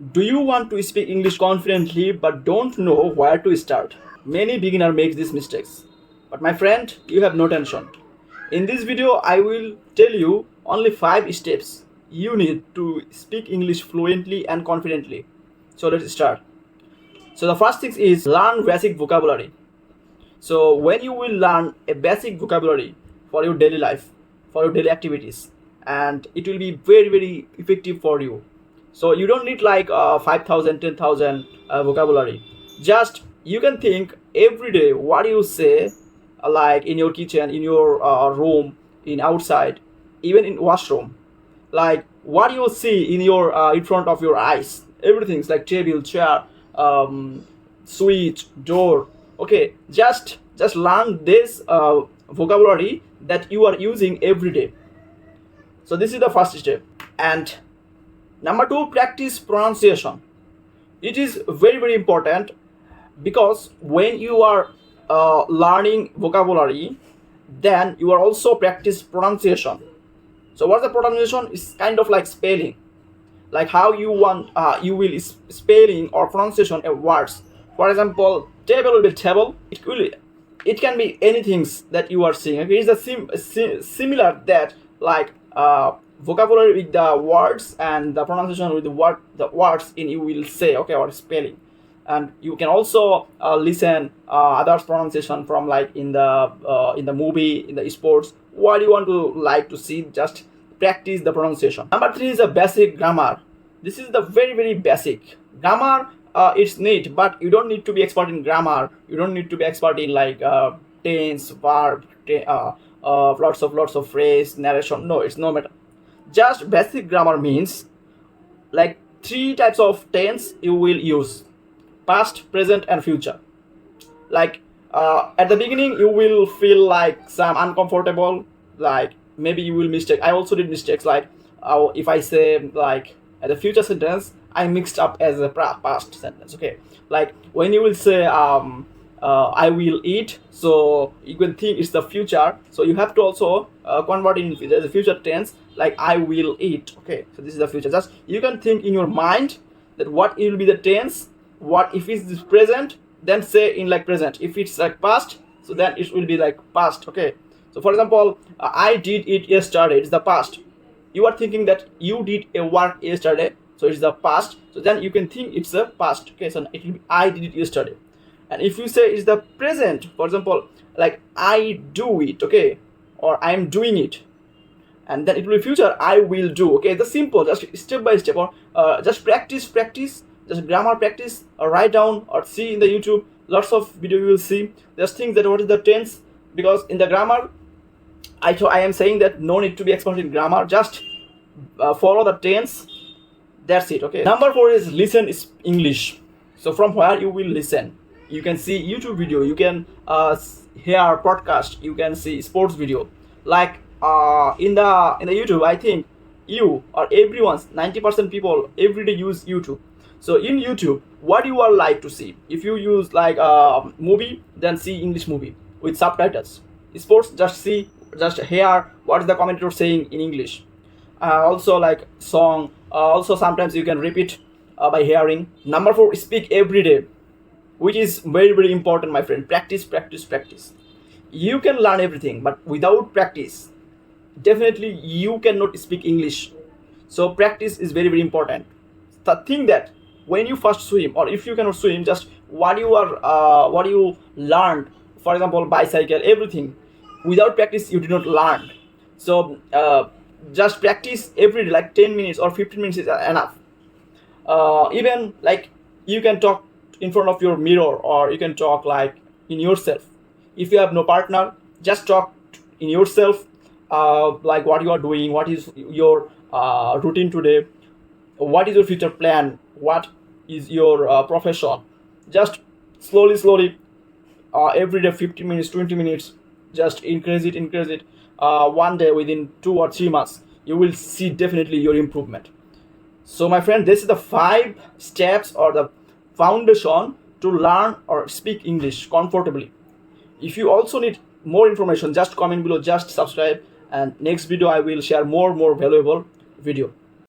Do you want to speak English confidently but don't know where to start? Many beginner make these mistakes. But my friend, you have no tension. In this video, I will tell you only 5 steps you need to speak English fluently and confidently. So let's start. So the first thing is learn basic vocabulary. So when you will learn a basic vocabulary for your daily life, for your daily activities, and it will be very effective for you. So you don't need like 5,000, 10,000 vocabulary. Just you can think every day what you say, like in your kitchen, in your room, in outside, even in washroom, like what you see in your in front of your eyes, everything's like table, chair, switch, door. Okay, just learn this vocabulary that you are using every day. So this is the first step. And number 2, practice pronunciation. It is very important, because when you are learning vocabulary, then you are also practice pronunciation. So what the pronunciation is kind of like spelling, like how you want you will spelling or pronunciation of words. For example, table will be table. It can be anything that you are seeing. Okay, it's a similar that like vocabulary with the words and the pronunciation with the words in you will say, okay, or spelling. And you can also listen others pronunciation from like in the movie, in the sports. What you want to like to see, just practice the pronunciation. Number 3 is a basic grammar. This is the very basic grammar. It's neat, but you don't need to be expert in grammar. You don't need to be expert in like tense, verb, lots of phrase, narration. No, it's no matter. Just basic grammar means like 3 types of tense you will use: past, present, and future. Like at the beginning you will feel like some uncomfortable, like maybe you will mistake. I also did mistakes, like if I say like at the future sentence, I mixed up as a past sentence. Okay, like when you will say I will eat, so you can think it's the future, so you have to also convert it in as a future tense, like I will eat. Okay, so this is the future. Just you can think in your mind that what will be the tense. What if it's present, then say in like present. If it's like past, so then it will be like past. Okay, so for example, I did it yesterday, it's the past. You are thinking that you did a work yesterday, so it's the past, so then you can think it's the past. Okay, so it will be I did it yesterday. And if you say it's the present, for example, like I do it, okay, or I am doing it, and then it will be future, I will do. Okay, the simple, just step by step, or just practice, just grammar practice, or write down or see in the YouTube. Lots of video you will see. There's things that what is the tense, because in the grammar, I am saying that no need to be expert in grammar. Just follow the tense. That's it. Okay. Number 4 is listen English. So from where you will listen, you can see YouTube video. You can hear podcast. You can see sports video. Like in the YouTube, I think you or everyone's 90% people every day use YouTube. So in YouTube, what you are like to see? If you use like movie, then see English movie with subtitles. Sports, just hear what is the commentator saying in English. Also like song. Also sometimes you can repeat by hearing. Number 4, speak every day, which is very important, my friend. Practice. You can learn everything, but without practice, definitely you cannot speak English. So practice is very important. The thing that when you first swim, or if you cannot swim, just what you learned, for example bicycle, everything, without practice you did not learn. So just practice every day, like 10 minutes or 15 minutes is enough. Even like you can talk in front of your mirror, or you can talk like in yourself. If you have no partner, just talk in yourself, like what you are doing, what is your routine today, what is your future plan, what is your profession. Just slowly every day, 15 minutes, 20 minutes, just increase it. One day, within 2 or 3 months, you will see definitely your improvement. So my friend, this is the 5 steps or the foundation to learn or speak English comfortably. If you also need more information, just comment below, just subscribe, and next video I will share more valuable video.